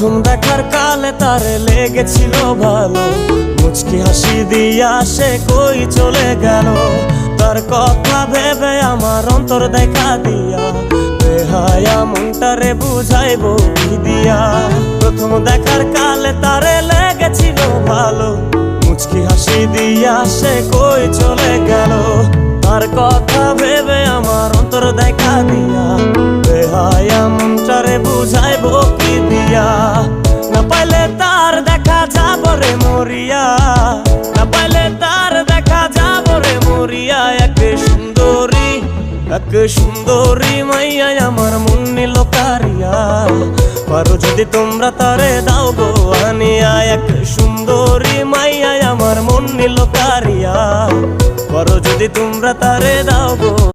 প্রথম দেখার কালে তারে লেগেছিল ভালো, মুচকি হাসি দিয়া সে কই চলে গেল। তার কথা ভেবে আমার অন্তর দেখা দিয়া বেহায়া মনটারে বুঝাইবো কি দিয়া। প্রথম দেখার কালে তারে লেগেছিল ভালো, মুচকি হাসি দিয়া সে কই চলে গেল। তার কথা ভেবে আমার অন্তর দেখা দিয়া বেহায়া মনটারে বুঝাইবো কি দিয়া। না পাইলে তার দেখা যাব রে মরিয়া, না পাইলে তার দেখা যাব রে মরিয়া। এক সুন্দরী মাইয়া আমার মন নিল কারিয়া, পারো যদি তোমরা তারে দাও গো আনিয়া। এক সুন্দরী মাইয়া আমার মন নিল কারিয়া, পারো যদি তোমরা তারে দাও গো